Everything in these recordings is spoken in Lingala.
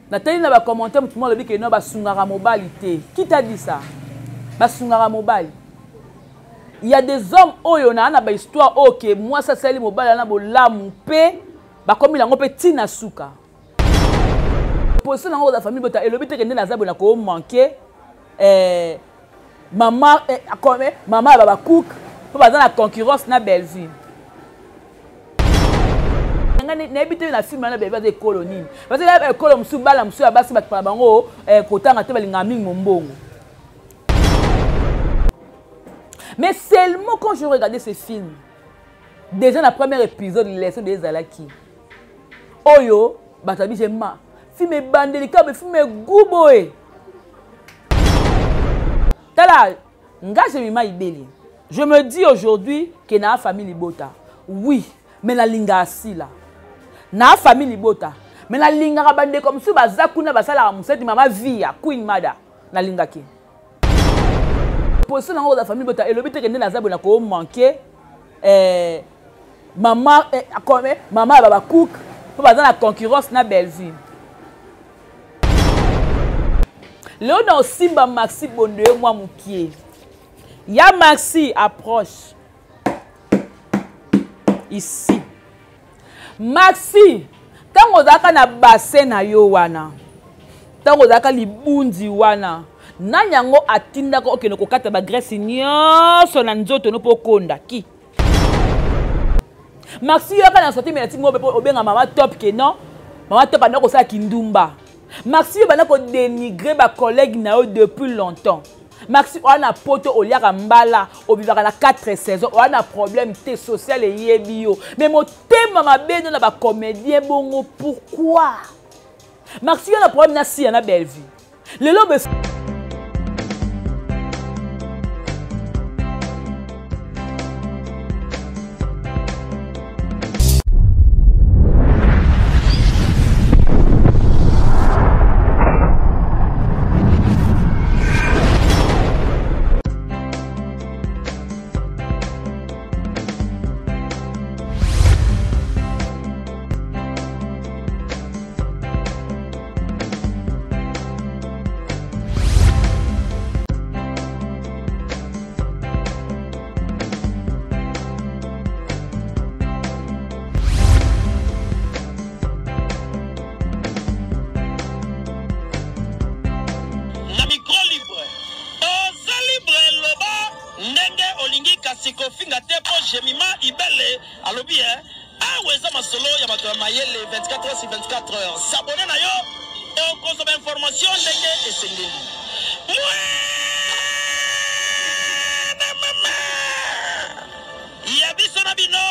Nathalie n'a pas commenté, tout le monde a dit que non, basungara mobilité. Qui t'a dit ça? Basungara mobile. Il y a des hommes où on a une histoire ok moi ça c'est les mobile na bolamu pe ba comme il a un petit nasuka. Pour ça dans la famille bota et le but que na za bona ko manquer maman comme maman baba cook pour pas dans la concurrence na Belleville. N'habite na film na beba de colonie parce que la colonie musu bala musu abasi ba bango kotanga te balinga mingi mombongo. Mais seulement quand je regardais ce film, déjà dans le premier épisode, il laissait des alaki. Oyo, batabi j'aime. Film bandelika, mais film gouboé. Tala, nga Jemima Ibeli. Je me dis aujourd'hui que na famille Libota. Oui, mais la linga assis là. Na famille Libota. Mais la linga rabande comme si bazakuna basala museti mama via Queen Mada na linga ki. Pour ça dans la famille bota et le but que na za bona ko manquer maman comme maman baba cook pour pas dans la concurrence na Belleville. Léo dans Simba Maxi Bonde moi mukie. Ya Maxi approche. Ici. Maxi, tango zaka na bassin na yo wana. Tango zaka libundi wana. Nanyango atinda ko okeno kokata ba graisse nyonso na nzoto no pokonda ki. Maxi yoka na sorti mais tingo obenga mama top ke non. Mama top ana ko sa kindumba. Maxi bana ko dénigrer ba collègue na yo depuis longtemps. Maxi on a poto oliaka mbala obivaka na 4 saisons on a problème té social et yebio mais mo tema mabeno na ba comédien bongo pourquoi Maxi on a problème na si na Belleville le lobe Finga tepo Jemima Ibeli alobi aweza masolo ya bato mayele 24 heures sur 24 heures s'abonner na yo on consomme information ndenge esengeli ya biso na bino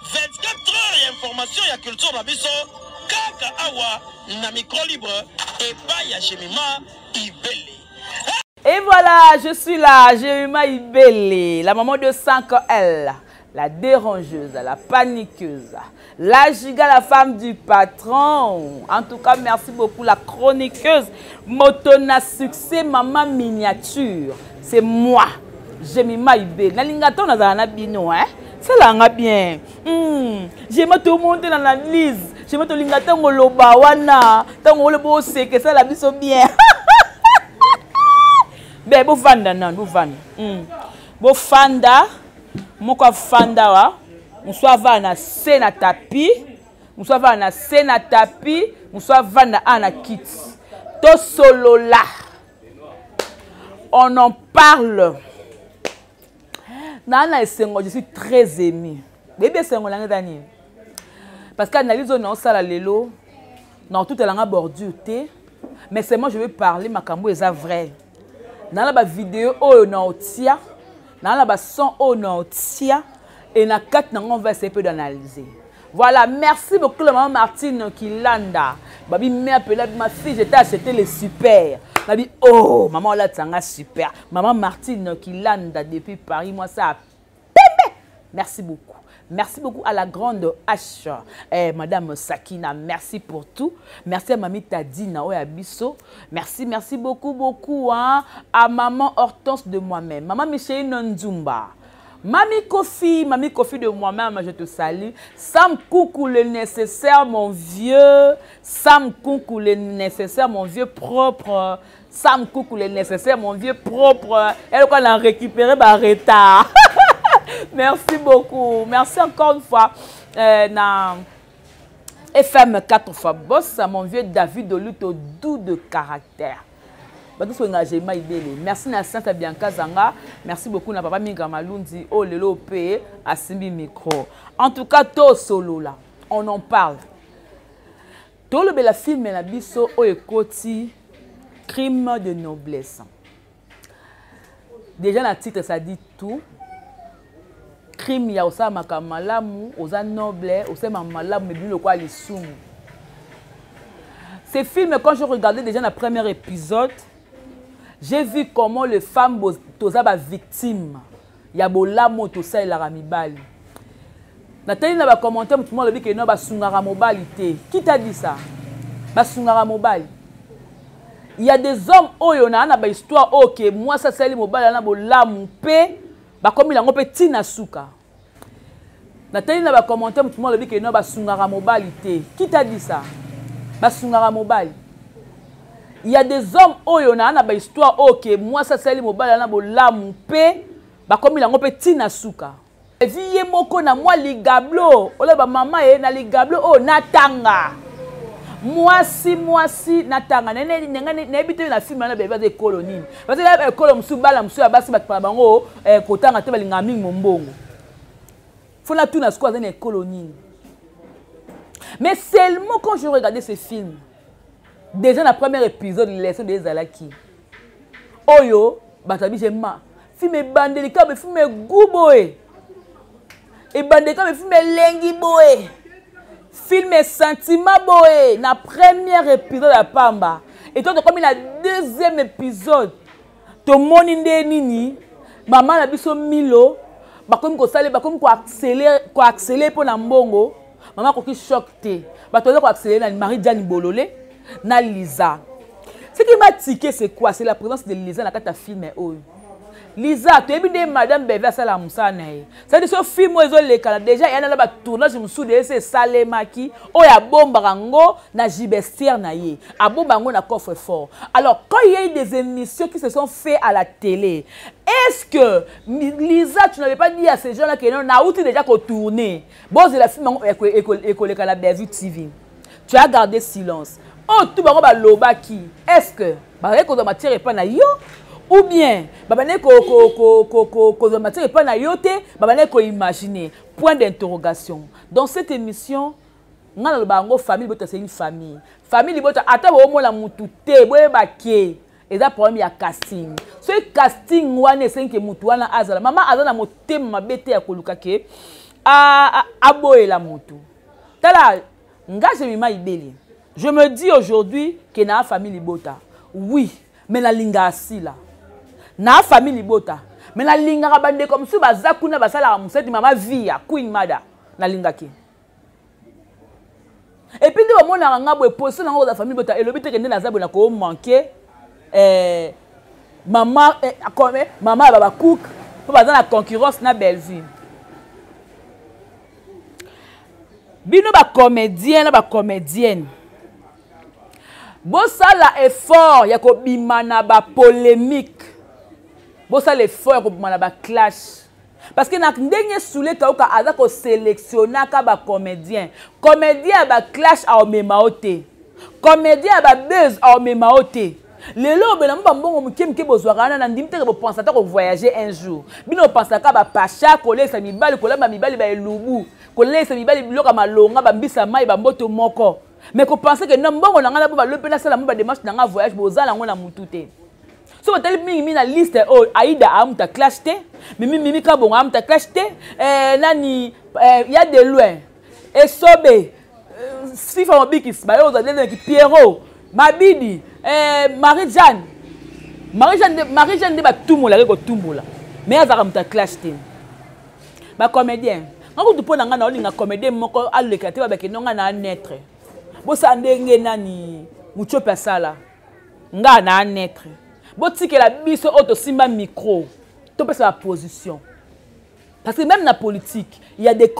24 heures ya information ya culture na biso kaka awa na micro libre et pas ya Jemima Ibeli. Et voilà, je suis là, Jemima Ibeli, la maman de 5L, la dérangeuse, la paniqueuse, la giga, la femme du patron. En tout cas, merci beaucoup, la chroniqueuse, Motona Succès, maman miniature. C'est moi, Jemima Ibeli. Nalingaton na bino, hein? C'est là, bien. J'aime tout le monde dans la liste. J'aime tout le monde dans le lobawana. Tant que le beau c'est que ça la biso bien. Ben bo fanda nan bo fanda bo fanda moko fanda wa muswa vana se na tapi muswa vana se na tapi muswa vana ana kit to solo là on en parle nana esengo je suis très ému bébé sengo la ngani parce qu'analyse non ça la lelo non tout est là bordure té mais c'est moi je vais parler makambo eza vrai. Dans la vidéo on otia, dans la son on otia et na quatre on va essayer d'analyser. Voilà, merci beaucoup la maman Martine Kilanda. Babi m'appelait ma fille, j'étais acheté les super. Babi oh maman là tanga super. Maman Martine Kilanda depuis Paris moi ça pépé. Merci beaucoup. Merci beaucoup à la grande H, Madame Sakina, merci pour tout. Merci à Mamie Tadina, Abisso. Merci beaucoup, beaucoup hein, à Maman Hortense de moi-même. Maman Micheline Nzumba. Mami Kofi de moi-même, je te salue. Sam coucou le nécessaire, mon vieux. Sam coucou le nécessaire, mon vieux propre. Sam coucou le nécessaire, mon vieux propre. Elle qu'on a récupéré par retard. Merci beaucoup. Merci encore une fois. FM 4 fois boss, mon vieux David Oluto, doux de caractère. Merci na Santa Bianca Zanga. Merci beaucoup na papa Minga Malundi. Oh lelo pe asimbi micro. En tout cas, to solo là. On en parle. To le bela film na biso o ekoti crime de noblesse. Déjà le titre ça dit tout. Crime ya osa makamalamu, osa noble, osa mamalamu mais le quoi les soum. Ces films quand je regardais déjà le premier épisode, j'ai vu comment les femmes toza ba victime ya bolamo to ça la ramibali. Nathalie na ba commenter tout le monde dit que non ba sungara mobilité. Qui t'a dit ça? Ba sungara mobile. Il y a des hommes oyo na ba histoire OK, moi ça c'est les mobile na bolamo pe ba comme il a ngopé tina suka. Nathalie na ba commenter tout le monde dit que non ba sungara mobilité. Qui t'a dit ça? Ba sungara mobile. Il y a des hommes oyo na ba histoire OK, moi ça c'est les mobile na bolamo pe ba comme il a ngopé tina suka. Vie moko na moi ligablo, ole ba mama e na ligablo o natanga. Moi si natanga na ebité na film na bébé de colonie. Parce que la colonie subala msu abasi ba bango kotanga te balinga mingi mombongo. Fona tout na squad na colonie. Mais seulement quand je regardais ce film, déjà dans le premier épisode de leçon des Alaki. Oyo, batabi jema. Film bandelika be film guboé. Et bandeka be film lengi boé. Film sentiment boé na premier épisode à Pamba. Et toi comme la deuxième épisode, to moni nini, maman la biso Milo, ba comme ko sale ba comme ko accélérer pour na mbongo. Maman ko ki choc te. Ba to ko accélérer na Marie Diane Bololé. Na Lisa. Ce qui m'a tiqué, c'est quoi? C'est la présence de Lisa dans ta film. Lisa, tu es bien madame Bébé à la Moussana. Ça dit ce film déjà il y a un tournage de c'est Salemaki. Oh ya bombarango na Gibestière na ye. A bombango na coffre fort. Alors quand il y a eu des émissions qui se sont faites à la télé, est-ce que Lisa, tu n'avais pas dit à ces gens-là que non, na outil déjà qu'on tourné. Bon, c'est la film école à la Bellevue TV. Tu as gardé silence. Oh, tout le monde va l'obaki. Est-ce que qu'on doit matière pas na yo? Ou bien, qu'on matière pas na yo te, qu'on imaginer. Point d'interrogation. Dans cette émission, on a le famille, c'est une famille. Famille, attends, au moins la moutouté, boye baké. Et ça problème il y a casting. Ce casting wane c'est que mutu wana azala. Maman azala moté ma bête ya koluka ke a boye la mutu. Tala nga je mima ibeli. Je me dis aujourd'hui que na famille Libota. Oui, mais la linga assi là. Na famille Libota. Mais la linga rabande comme si bazakuna basala museti mama via Queen Mada na linga ki. Et puis de moment na ngabo poser na la famille Libota et le but que na zabo na ko manquer maman maman baba cook pour pas dans la concurrence na Belleville. Bino ba comédien na ba comédienne. Bossa la effort ya ko bimana ba polémique. Bossa l'effort ya ko bimana ba clash. Parce que na ndenge soule ka oka aza ko sélectionner ka ba comédien. Comédien ba clash a omema ote. Comédien ba buzz a omema ote. Lelo bena mba mbongo mukemke bozwaka na ndimte ko penser ta ko voyager un jour. Bino penser ka ba pacha kolesa mibali kolamba mibali ba elubu. Kolesa mibali biloka malonga ba mbisa mai ba mboto moko. Mais qu'on pense que non bon on a ngana le pena sala mba démarche na voyage bozala ngona mutute. So tell me na liste oh Aïda amta clash te, mimi ka bon amta clash te, nani y a de loin. Et sobe Sifa Mobikis ba yo za ki Pierrot, Mabidi, Marie-Jeanne de ba tumola ko tumola. Mais azaka amta clash te. Ba comédien. Ngako tu pona ngana olinga comédien moko alekate ba ke nonga na naître. Bosa ndenge nani muchope sala nga na naître. Botike la biso auto simba micro to pesa la position Parce que même la politique, il y a des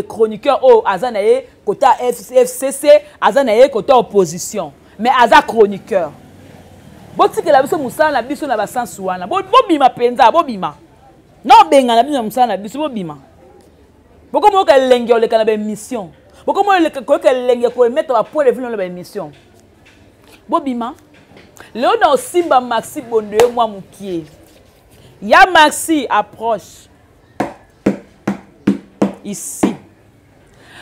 chroniqueurs oh azanaye côté FCC, azanaye côté opposition, mais aza chroniqueur. Boti que la biso musala na biso na basansu wana. Bobima penza, bobima. Non benga na biso musala na biso bobima. Boko mo ka lenge oleka na ba mission. Boko mo ka lenge ko mettre ba point de vue na ba mission. Bobima. Léo na Simba Maxi Bondoye moi mukie. Ya Maxi approche. Ici.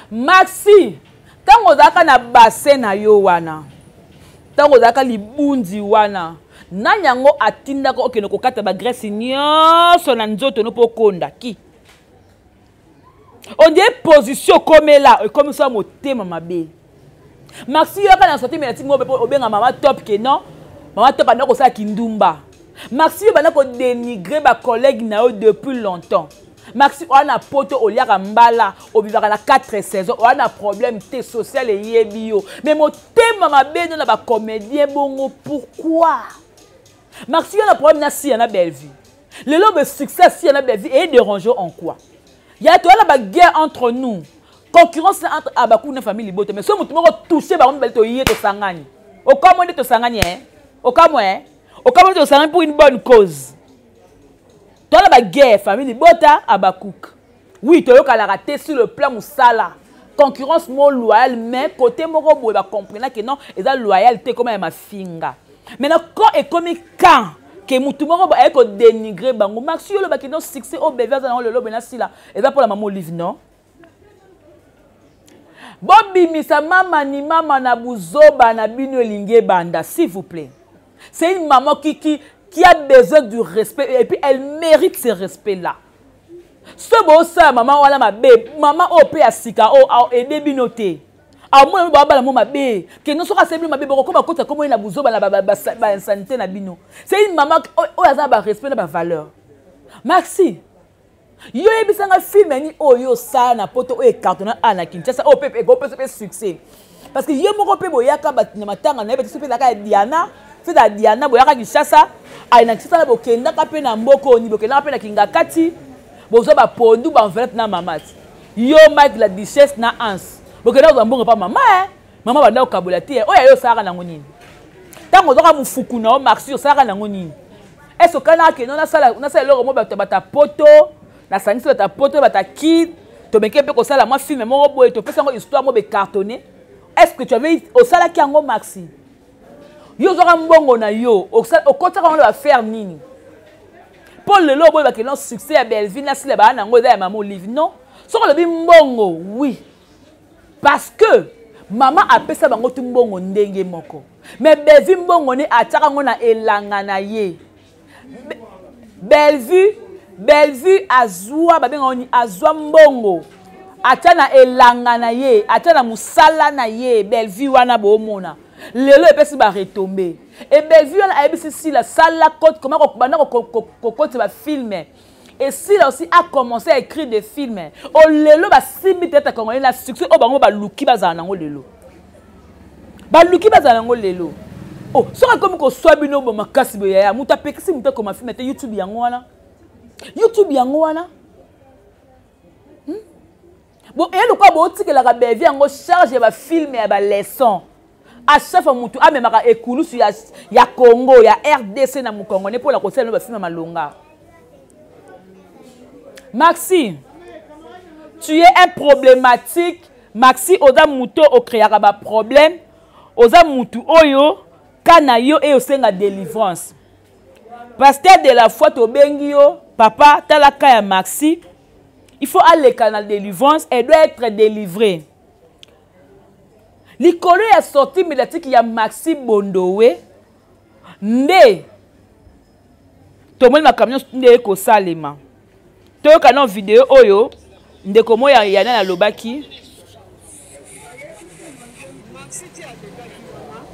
Maxi, tango zaka na bassin na yo wana. Tango zaka libundi wana. Nanyango atinda ko okeno kokata ba graisse nyonso na nzoto no pokonda ki. On dit position comme là, comme ça motema mabe. Maxi yo kana sorti melati ngo obenga mama top ke non. Mama top ana ko sa kindumba. Maxi yo bana ko dénigrer ba collègue na yo depuis longtemps. Maxi on a poto oliaka mbala obivaka na 4 saisons on a problème té social et yebio mais mon thème mabe na ba comédien bongo pourquoi Maxi on a problème na si na belle vie le lobe succès si na belle vie et dérange en quoi il y a toi la guerre entre nous concurrence entre abakou na famille liboto mais so mutu moko toucher ba on belle to yé to sangani au comment de to sangani hein au comment to sangani pour une bonne cause. Dans la guerre, famille Bota Abakouk. Oui, tu as raté sur le plan Moussala. Concurrence mon loyale, mais côté Moro, il va comprendre que non, et la loyauté comme ma finga. Maintenant, quand est comme quand que Moutoumoro va être dénigré, bango Maxi le baki non succès au bébé dans le lobe là. Et ça pour la maman Olive non. Bobby misa mama ni mama na buzoba na bino lingue banda, s'il vous plaît. C'est une maman qui a besoin du respect et puis elle mérite ce respect-là. Ce beau ça, maman, voilà ma bébé, maman, oh, paye à Sika, oh, et débinoté. Ah, moi, je vais ma bébé, que nous sommes assez bien, ma bébé, comment il a besoin de la santé, c'est une maman qui a un respect, une valeur. Maxi, yo ebisa nga film ni oyo ça na poto o carton na Kinshasa o pepe go pepe succès. Parce que yo moko pe boyaka batina matanga na beti la ka Diana. C'est à Diana, boyaka Kinshasa, aina Kinshasa bokenda ka pe na mboko ni bokenda pe na Kingakati, bozo ba pondu ba enveloppe na mamati. Yo Mike la duchesse na Ans. Bokenda zo mbongo pa mama Mama banda okabolati oya yo sara na ngonini. Tango zoka mufuku na o Maxi yo sara na ngonini. Est-ce que kana ke na sala loro mo bata poto, na sanisi bata poto bata kid, to meke pe ko sala moi film mo boy to pesa ngo histoire mo be cartonné. Est-ce que tu avais au sala ki ngo Maxi? Yo zoka mbongo na yo o kota ka ba faire nini Paul le lobo ba ke non succès ya Belleville na sile ba na ngo ya maman Olive non so ko lobi mbongo oui parce que maman a pesa bango tu mbongo ndenge moko mais Belleville mbongo ni ataka ngo na elanga na ye Belleville azwa ba benga ni azwa mbongo atana elanga na ye atana musala na ye Belleville wana bo mona lelo epesi ba retomber et Belleville a ebisi si la salle la côte comment côté ba film et si là aussi a commencé à écrire des films o lelo ba simbi tete congolais la succès o bango ba luki bazana nango lelo ba luki bazana nango lelo oh soka comme ko swabino bo makasi bo ya muta pekisi muta comme film te YouTube yango wana bon et le quoi bo tikela ka Belleville yango charge ba film ya ba leçon à chaque fois mutu amemaka ekulu sur ya Congo ya RDC na mukongo ne pour la conseil no ba film malonga. Maxi, tu es un problématique. Maxi oza muto o créera ba problème. Oza mutu oyo kana yo e osenga délivrance. Pasteur de la foi to bengi yo papa talaka ya Maxi. Il faut aller canal délivrance et doit être délivré. Likolo ya sorti médiatique ya Maxi Bondowe nde tomoni makamyo nde ko salema to kana vidéo oyo nde komo ya yana na lobaki Maxi ti adekaki mama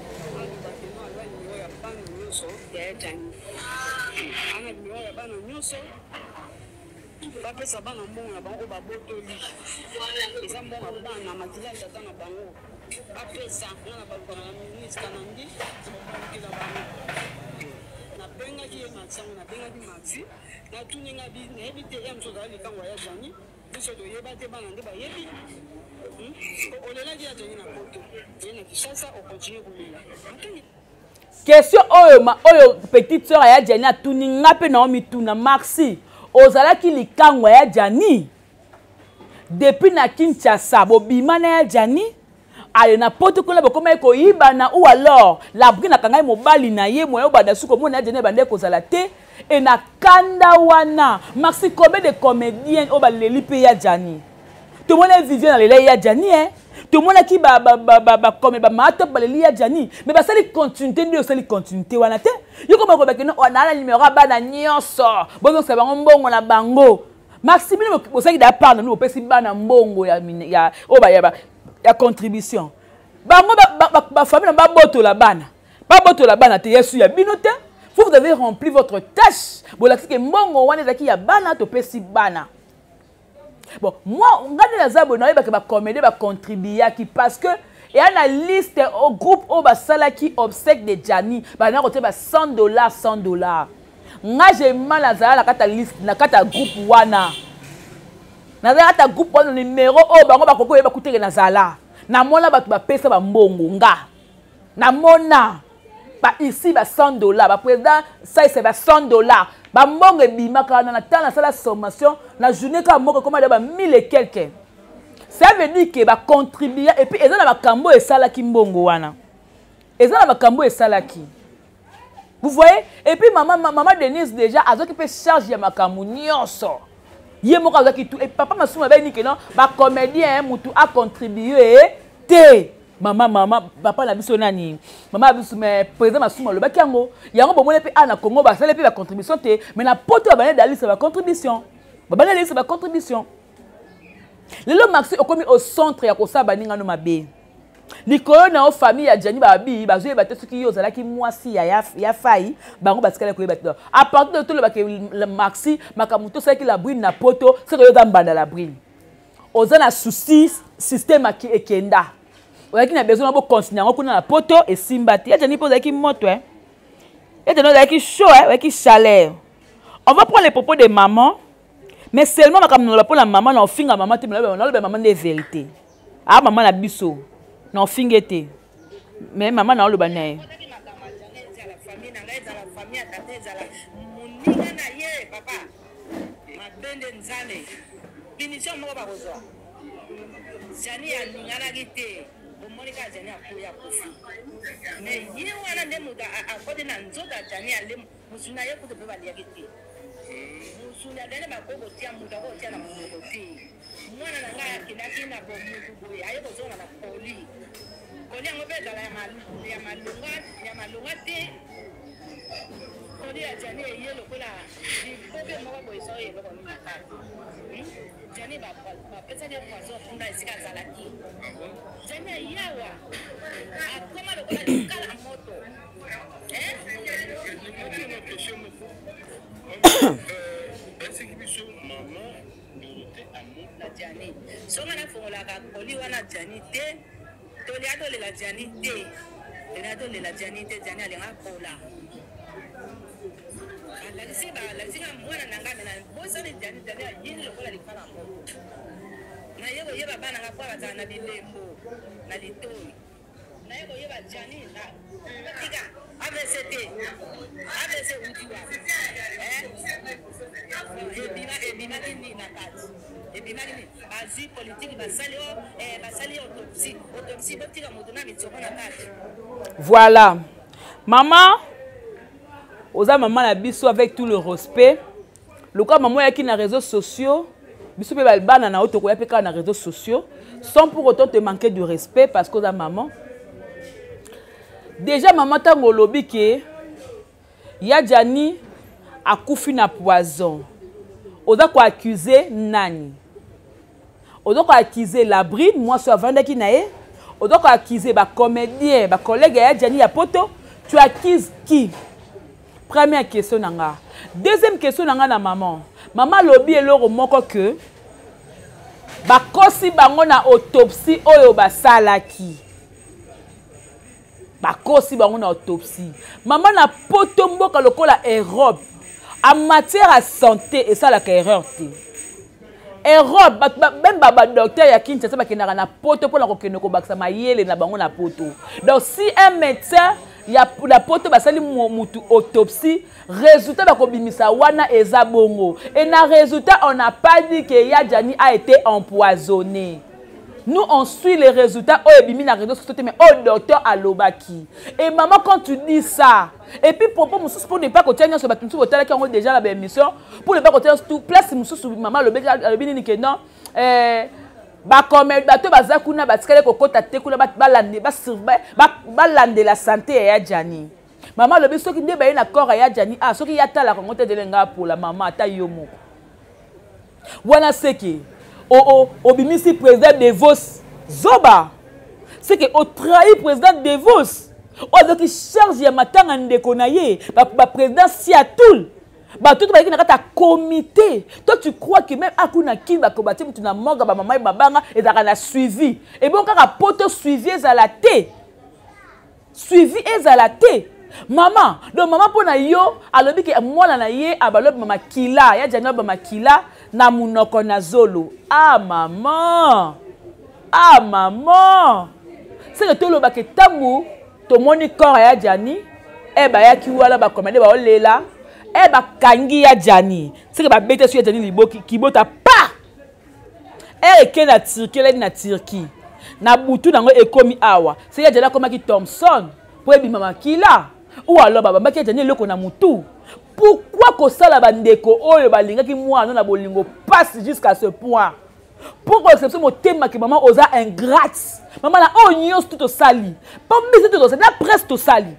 ya bana nyonso ya etani ana numéro ya bana nyonso bapesa bana mbongo na bango babotoli eza mbongo bana na maquillage ata na bango apesa na bakona na ministre kanandi kila bango na Question oyo petite sœur ya Jani atuni ngape na omi tuna Maxi ozala ki likango ya Jani depuis na Kinshasa bobima na ya Jani ale na poto kola bokoma ko yibana ou alors la brina kangai mobali na ye moyo bada suko mona Jani bande ko zala te et na kanda wana Maxi combien de comédiens o ba leli pe ya Jani tout monde Vivian na leli ya Jani tout le monde qui comme matop baleli ya Jani mais ba sali continuité ndio sali continuité wana te yo comme ko ba keno on a la numéro bana nyonso bozo sa bango mbongo na bango Maximile bosaki da part nous opesi bana mbongo ya oba ya contribution bango ba famille ba botola bana te yesu ya bino te vous avez rempli votre tâche bolaki ke mbongo wana zaki ya bana to pesi bana. Bon, moi, on regarde les abonnés, on va commander, on va contribuer parce que il y a une liste au groupe au basala qui obsèque de Jani, bah on a $100, $100. Moi j'ai mal à ça la carte liste, la carte groupe wana. Na carte groupe wana numéro oh bah on va coco va coûter na zala. Na mona ba tu ba pesa ba mbongo nga. Na mona ba ici ba $100, ba président ça c'est ba $100. Ba mbongo bima kana na tala sala sommation na journée ka moko comme ba 1000 et quelques. Ça veut dire que ba contribuer et puis ezana ba kambo et sala ki mbongo wana. Ezana ba kambo et sala ki. Vous voyez? Et puis maman Denise déjà azoki peut charge ya makambo nyonso. Ye moko azoki tout et papa masuma ba ni que non ba comédien mutu a contribuer te. Maman papa na biso nani maman biso mais président masuma le bakango yango bomone pe ana Congo ba sala pe ba contribution te mais na poto ba dali sa ba contribution ba dali sa ba contribution lelo Maxi okomi au centre ya kosaba ninga no mabe likolo na o famille ya Jani babi bazoye batesuki yo zalaki mwasi ya fai bango batikala ko yeba à partir de tout le ba ke Maxi makamuto saki la brune na poto c'est que yo zambanda la brune ozana souci système qui ekenda. On a besoin de continuer à la poto et simbati. Il y a des gens qui moto. Il y a des gens qui chaud, qui chaleur. On va prendre les propos de maman, mais seulement quand on va prendre la maman, on finit la maman, on a maman des vérités. Ah maman la biso, on finit été. Mais maman n'a le bané. Monica Jani akuya kufi mais ye wana ndemu da akode na nzoda Jani ale musuna ye kuto beba liagiti musuna dele makoko tia muda ko tia na muko ti mwana na ngaya kinakina bo mutu boye ayo ko zonga na poli yango beza la ya malunga te kodi ya Jani ye lokola bobe moko boye so ye lokoni makati Jani ba pesa de poisson funda esika zalaki Jani yawa akoma lokola kala moto Est-ce que biso maman Dorothée amour la Jani songa na fongola ka koli wana Jani te toli adole la Jani te adole la Jani te Jani alenga kola la singa mwana nanga na bosa ni Jani yini lokola likala moto na yebo yeba bana nga kwa batana bilembo na litoi na yebo yeba Jani na tika ABCT ABC udiwa ebima nini na kati ebima nini bazi politique basali autopsie botika moto na mitsoko na kati. Voilà maman oza maman la biso avec tout le respect le cas maman yaki na réseaux sociaux biso pe balbana na otoko ya pe ka na réseaux sociaux sans pour autant te manquer de respect parce que oza maman déjà maman tango lobi ke ya Jani akufi na poison oza ko accuser nani oza ko accuser la bride moi so avandaki na ye oza ko accuser ba comédien ba collègue ya Jani ya poto tu accuses qui? Première question nanga. Deuxième question nanga na maman. Maman lobi eloko moko que bakosi bango na autopsie oyo basalaki. bakosi bango na autopsie. Maman na poto mboka lokola Europe en matière à santé et ça la erreur te. Europe même baba docteur ya Kinshasa bakendaka na poto pour la kokende ko bakisa mayele na bango na poto. Donc si un médecin ya la poto basali mutu autopsie, résultat bakobimisa wana eza bongo. Et na résultat on n'a pas dit que Yadjani a été empoisonné. Nous, on suit les résultats au Ebimi na réseau société, mais au docteur Alobaki. Et maman, quand tu dis ça, et puis pour ne pas continuer sur Batumsu Hôtel qui ont déjà la émission, pour ne pas continuer tout place, maman Alobini que non, comme bateau bazakuna batikale kokota te kuna balande balande la santé ya Yadjani. Maman Alobi soki nde baye na corps ya Yadjani ah soki yatala ko ngote delenga pour la maman ta yomo. Voilà ce qui au bimisi président Devos Zoba c'est que au trahi président Devos au donc charge ya matanga ndeko na ye ba président Siatoul ba tout ba na kata comité. Toi tu crois que même akuna kimba ko batim tu na moga ba mama babanga et ça na suivi et bon kaka poto suivi ezalate suivi ezalate maman donc maman pona yo alobi ke mwana na ye abalobi mama kila ya jana ba makila na munoko na zolo. Ah maman c'est que tout le baké tamu to moni corps ya Yadjani e ba ya ki wala ba commandé ba olela e ba kangi ya Yadjani c'est que ba bete sur Yadjani liboki kibota pa e ke na Turquie na Turquie na butu nango ekomi awa c'est Yadjani komaki Thompson pour ebi mama kila ou alors baba maki Yadjani loko na mutu. Pourquoi que ça la bandeko oyo balinga ki mwana na bolingo passe jusqu'à ce point? Pourquoi c'est ce thème que maman osa ingrate? Maman la onion tout au sali. Pas mise tout au sali, na presse tout sali.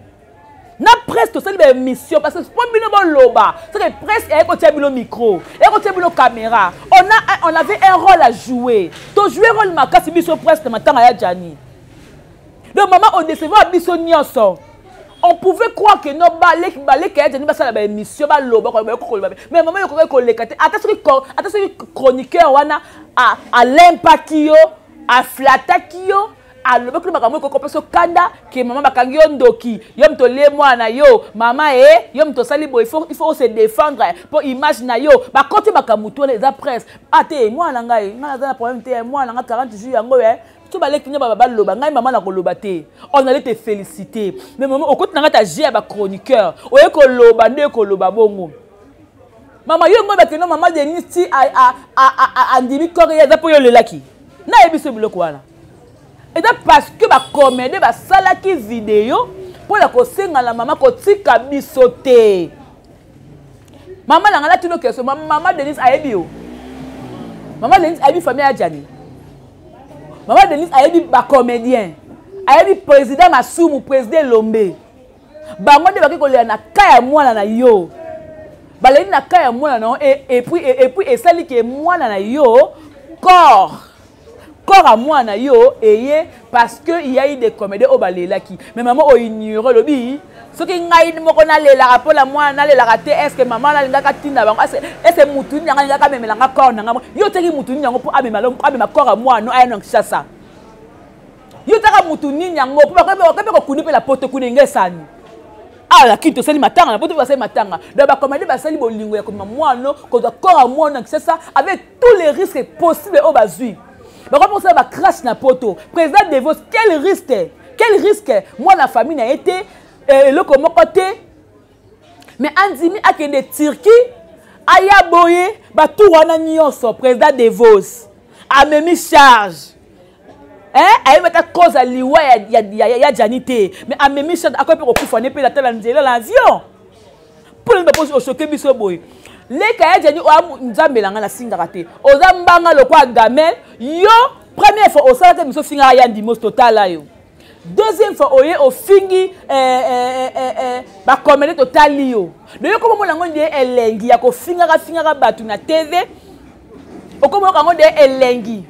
Na presse tout sali ba mission parce que pas bino bon loba. C'est que presse et ko tia bino micro, et ko tia bino caméra. On avait un rôle à jouer. To jouer rôle makasi biso presse de matanga ya Yadjani. Donc maman on décevait biso nyonso. On pouvait croire que nos balais qui Yadjani basa la émission ba loba mais maman yo ko lekate attention chroniqueur wana à l'impakio à flatakio à loba ko makambo ko peso kanda que maman bakangi yo ndoki yo mto le mwana yo maman yo mto sali bo il faut se défendre pour image na yo ba côté bakamuto les presse ate mwana ngai ngana za problème te mwana nga 40 jours yango tout balé qui n'a pas loba ngai maman na koloba te on allait te féliciter mais maman au côté na ta gère ba chroniqueur oye ko loba nde ko loba bongo maman yo ngoba ke no maman Denis ti a ndimi korea za po yo lelaki na ebiso biloko wana et parce que ba comédie ba salaki vidéo pour la ko senga la maman ko tika bisote maman la ngala tino keso maman Denis ayebi yo maman Denis ayebi famille ya Yadjani. Maman Denis a dit ba comédien, a dit président Masumu, président Lombe. Ba monde ba ko le na kaya mwana na yo. Ba le na kaya mwana na et puis et sali que mwana na yo corps à mwana yo et parce que il y a eu des comédiens au balelaki. Mais maman o ignore le bi. Ce qui ngai moko na lela rapport la mwana lela raté est-ce que maman la ngaka tinda bango est-ce mutu nyanga ngaka memela ngaka corps nanga yo teki mutu nyango po abema corps à mwana aya non kishasa yo taka mutu nyango po ba ko kunipe la poto kuninga sani ah la kito sali matanga la poto ba sali matanga da ba commandé ba sali bolingo ya ko mwana ko corps à mwana kishasa avec tous les risques possibles au bazui ba ko ça ba crash na poto président Devos quel risque moi la famille n'a été le comment côté mais andimi akende Turquie aya boye ba tout wana nyonso président Devos a même charge aye meta cause à liwa ya Yadjani te mais a même charge akope ko kufane pe la tela nzela l'avion pour ne pas au choquer biso boye les ka Yadjani o nzambe langa na singa raté ozambanga lo kwa gamel yo première fois au sala biso finga ya ndimos total la yo. Deuxième fois, au fingi, ba comédie total yo. De yo comment on dit elengi, ya ko finga batu na TV. O comment on dit elengi.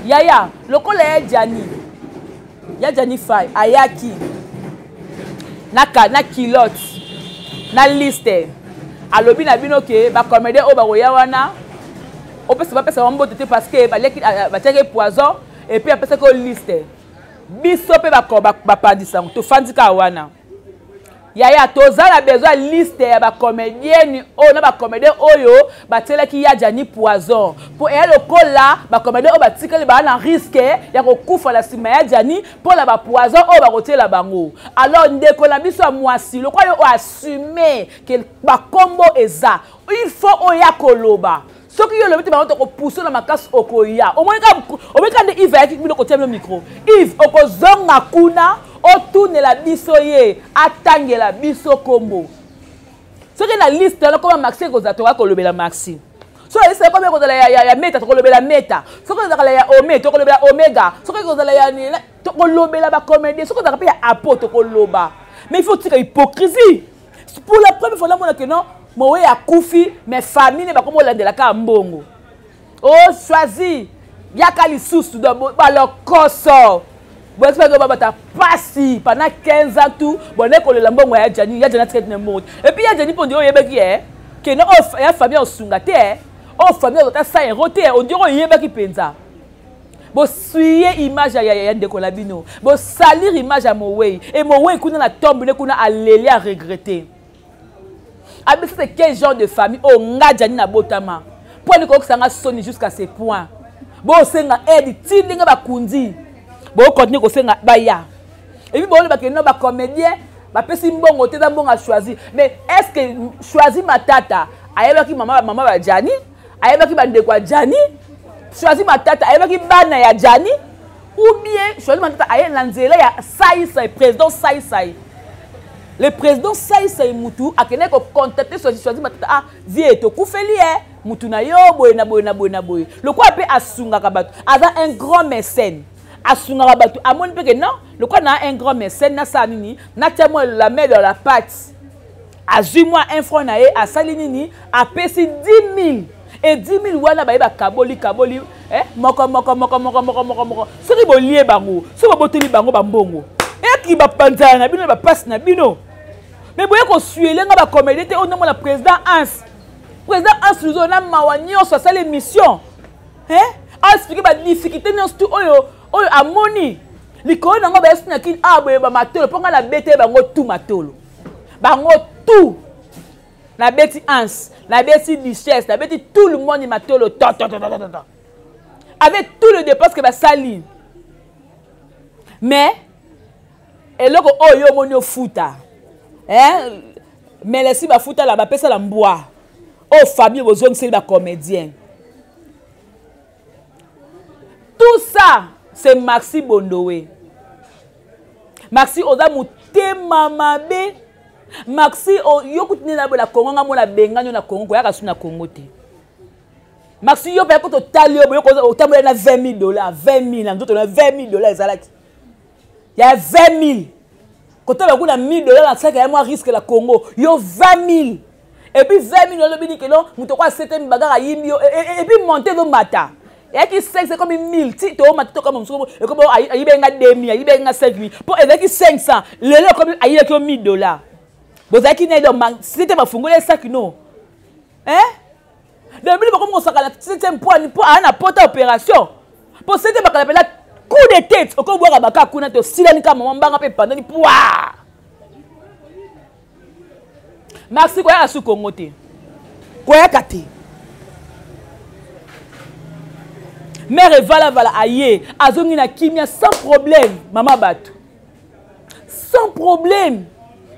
Yaya, le collègue Yadjani fay, ayaki. Na kilote, na liste. Alobi na bino ke ba comédie o ba roya wana. O peut se pas passer en mot parce que ba teke poison et puis après ça ko liste. biso pe bapandisa to fandika wana yaya tozala besoin liste ya ba comédienne na ba comédien oyo batelaki ya Jani Poison pour elle kola ba comédien o batikali ba na risque ya kokufa la sima ya Jani pour la ba Poison o ba kotela bango alors ndeko na biso mwasi lo kwa yo assumer que ba combo eza il faut oya koloba soki yo lobete ba to pousser na makasi okoya o mweka de Yves avec bilo kotia le micro Yves okozonga kuna otourne la biso ye atange la biso kombo soki na liste na koma Maxi kozatoka kolobela Maxi so liste koma kozala ya meta to kolobela meta soki kozala ya omega to kolobela omega soki kozala ya ni to kolobela ba comédie soki kozala pe ya apo to koloba mais il faut tika hypocrisie pour la première fois là mona que non mowe ya kufi mais famille ne ba komo landela ka mbongo oh choisi yaka lisusu do ba lo koso bon espère que baba ta passi pendant 15 ans tout bon école la mbongo ya Jani traite ne mot et puis ya Jani pondi oyebeki que non ya famille osunga te famille ota sa erote on dirait oyebeki penza bo suyer image ya ndeko la bino bo salir image à Mowei et Mowei kuna na tombe ne kuna aleli à regretter abi c'est quel genre de famille nga Jani na botama pour ni ko sanga soni jusqu'à ce point bo senga edi tindinga bakundi bon continue ko senga baya et puis bon ba que non ba comédien ba pesi mbongo te mbongo a choisi mais est-ce que choisi matata ayebaki mama ba Jani ayebaki ba ndeko Jani choisi matata ayebaki bana ya Jani ou bien choisi matata aye lanzela ya Saïsa président Saïsa le président Saïsa mutu akene ko contacter choisi matata vie to kufeli mutu na yo boy na boy le quoi pe asunga kabatu aza un grand mécène asunga batu amoni peke non le quoi na un grand mécène na sa nini na tiamo la main dans la pâte azui moi un franc na ye a sali nini a pesi 10 000 et 10 000 wana ba kaboli moko soki bolie bango soki boteli bango bambongo e ki ba panzana na bino ba passe na bino mais boye ko suele nga ba comédie te on la président Hans Luzo na mawanyo so sale mission expliquer ba difficulté non tout oyo amoni likolo nango ba esina kin aboye ba matolo ponga la bete bango tout matolo bango tout na beti Hans na beti Duchesse na beti tout le monde matolo avec tout le dépense que ba sali mais eloko oyo moni ofuta mais laisser ba futa la ba pesa la mboa famille besoin c'est ba comédien tout ça c'est Maxi Bondowe. Maxi oza mutema mabe. Maxi yokutine na la Congo nga mona benganyo na Congo ko yaka suna Congo te. Maxi yo pe ko total yo ko otambola na $20,000 $20,000 nzoto na $20,000 ezalaki. Ya 20,000. Ko taba kuna $1,000 na saka ya moi risque la Congo yo 20,000. Et puis 20,000 le bini que non muto kwa certaine bagara yimbi et puis monter do mata. Et qui 5 c'est comme 1000 ti to mata to comme mso et comme ayibenga 2000 ayibenga 5000 pour avec 500 lelo comme ayile ko $1,000 bozaki na do c'était ba fungole sac non de bili comme on sakala septième point pour ana porta opération pour c'était ba kala coup de tête ko boka baka kuna to silani kama mbanga pe pendant pouah Maxi ko ya su Congo te ko ya kate mère vala aye azongi na kimia sans problème maman batu sans problème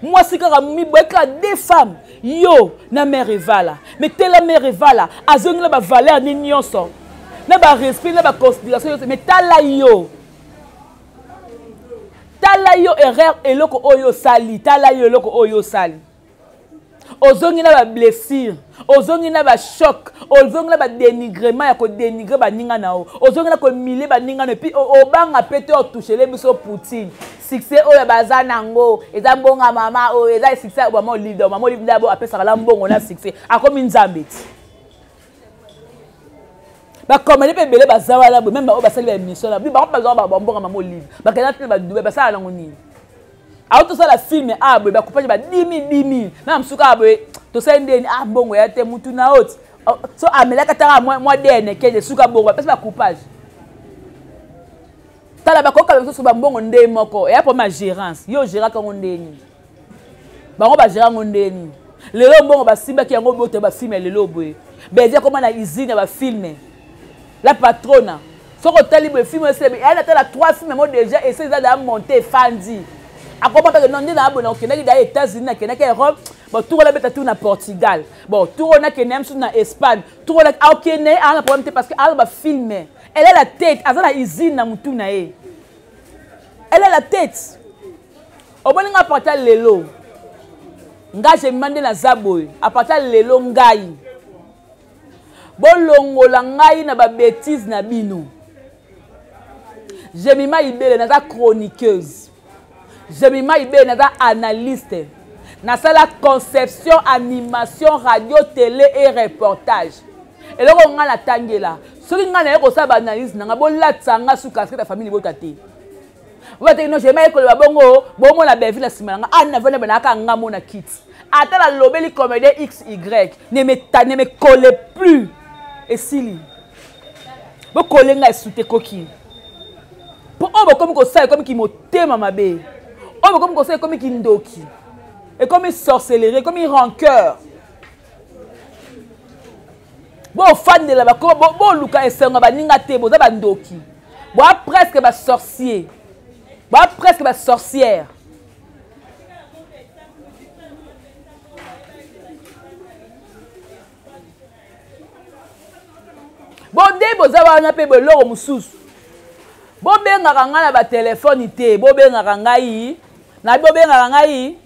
moi c'est quand mi boka deux femmes yo na mère vala mais telle mère vala azongi na ba valeur ni nyonso na ba respect na ba considération mais tala yo erreur eloko oyo sali tala yo eloko oyo sali ozongi na ba blessure ozongi na ba choc ozongi na ba dénigrement ya ko dénigrer ba ninga na o ozongi na ko miller ba ninga na puis obanga pete o toucher le biso Poutine succès oyo baza nango eza mbonga mama o eza succès ba mo leader mama leader abo apesa la mbongo na succès akomi nzambe ti ba komele pe belé baza wala même ba basali ba émission la bi ba pas ba mbonga mama leader ba kana te ba dube ba sala nango nini auto ça la film abwe ba couper ba 10,000 na msuka abwe to sendeni mbongo ya te mutu na hot so amela katara moi dene ke de suka bongo parce ba coupage tala bakoka biso ba mbongo ndé moko ya pour ma gérance yo géra ka ndeni bango ba géra ndeni lelo mbongo ba simba ki yango bote ba filmer lelo boye be dia comment na usine ba filmer la patrona soko tali be film c'est elle a tala 3 films moi déjà et c'est ça monter fandi a comment que non na abona okenda ki da États-Unis na kena ka Europe bon tout la beta tout na Portugal bon tout on a que nem sur na Espagne tout on a okene a un problème parce que elle va filmer elle a la tête à la usine na mutu na e elle a la tête au bon nga parta lelo nga je mande na zaboy a parta lelo ngai bolongola ngai na ba bêtise na bino Jemima Ibele na chroniqueuse Jemima Ibele na analyste na la conception animation radio télé et reportage et là on a la tangela soki nga na ko sa ba analyse na bolatsa nga su casquette famille botate wate no Jemima ko ba bongo bomo na bevi la simana nga ana vena bana ka nga mona kit ata la lobeli comédien XY ne me colle plus et sili bo coller nga soute coquille pour on comme ça comme qui motema mabe on comme ça comme qui ndoki et comme sorcellerie comme rancœur bon fan de la bon luka esenga ba ninga te bo za ba ndoki bo presque ba sorcier bo presque ba sorcière bon de bo za ba na pe bo loro mususu bo bengaka nga na ba téléphone te bo bengaka ngai na bo bengaka ngai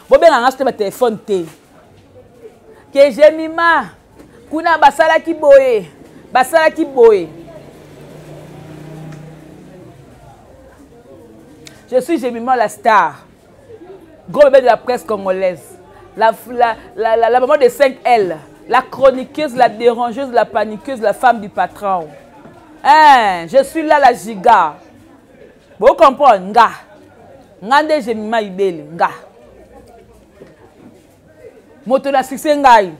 bo bengaka nga ba téléphone te que Jemima kuna basala ki boye je suis Jemima la star gros bébé de la presse congolaise la maman de 5L la chroniqueuse la dérangeuse la paniqueuse la femme du patron. Je suis là la giga. Vous comprenez? Nga. Ngande Jemima Ibele. Nga. Moto na succès ngai.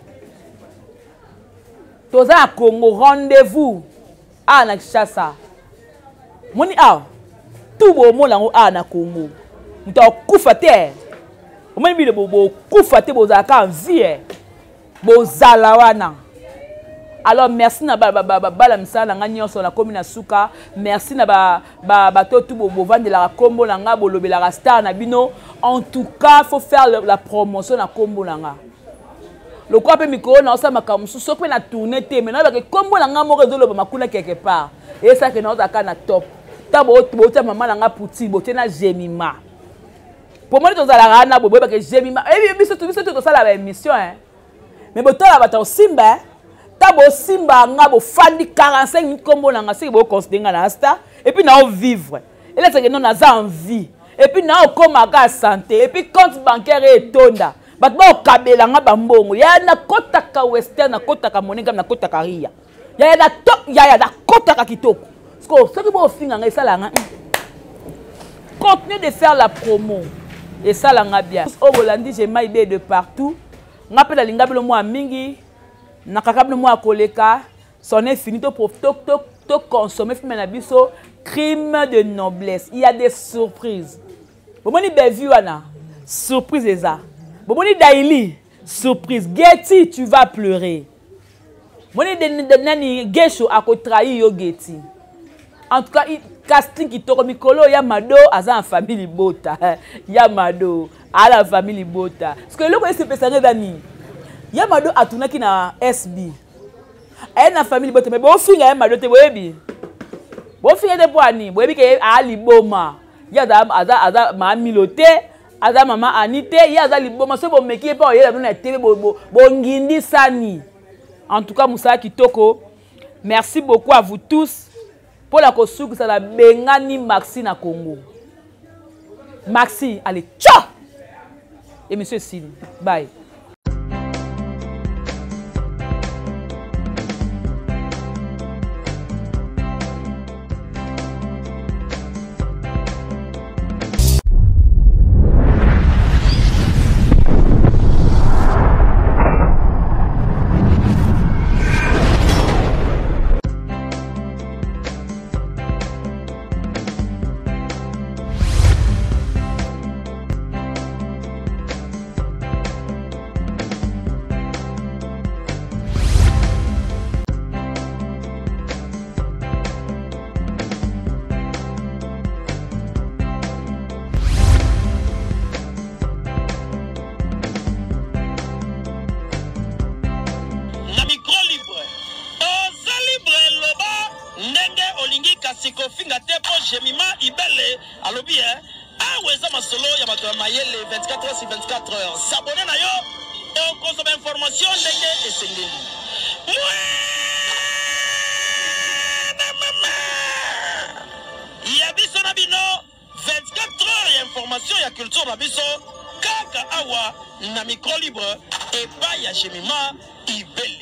Toza à Congo rendez-vous. Ah na Kinshasa. Moni ah. Tout bo mo lango ah na Congo. Muta kufa te. Omoni bi bo kufa te bo za ka vie. Bo zala wana. Alors merci na bala misala nga nyonso na komi na suka merci na bato tout bo vendre la combo na nga bolobela la star na bino en tout cas faut faire la promotion na combo na nga le quoi pe micro na osa makamusu so pe na tourner te mais na ba ke combo na nga mo réseau lo makuna quelque part et ça que na osa ka na top ta bo ta maman na nga puti bo te na Jemima pour moi to za la na bo ba ke Jemima et biso to ça la émission hein mais bo ta ba ta simba Tabo simba nga bo fandi 45 minutes comme na nga c'est bo considérer na asta et puis na vivre et là c'est que non na za envie et puis na comme aga santé et puis compte bancaire et tonda bat ba kabela nga bambongo ya na kota ka western na kota ka moninga na kota ka ria ya na top ya na kota ka kitoko ce que bo finga nga sala nga continuez de faire la promo et ça la nga bien au Bolandi j'ai maïbé de partout nga pe la linga belo mo mingi na kakabno mo akoleka son est fini to consommer film na biso crime de noblesse il y a des surprises bomoni bevu wana surprise eza bomoni daily surprise Getty tu vas pleurer moni de nani gesho akotrahi yo Getty en tout cas casting qui toko mikolo ya mado aza en famille bota ya mado à la famille bota parce que le ko se pesanga dani Yamado atunaki na SB. Elle na famille bote mais bo finga Yamado te boyebi. Bo finga de boani, boyebi ke ali boma. Ya ada ma milote, ada mama anite, ya ada liboma so bo meki pa oyela na télé bo ngindi sani. En tout cas Moussa Kitoko, merci beaucoup à vous tous pour la kosuku ça la bengani Maxi na Congo. Maxi, allez, ciao. Et monsieur Sine, bye. kasi kofinga te po Jemima Ibele alobi awa eza masolo ya bato ya mayele 24 heures sur 24 heures. S'abonner na yo okozwa information ndenge esengeli. Ya biso na bino 24 heures ya information ya culture na biso kaka awa na micro libre epai ya Jemima Ibele.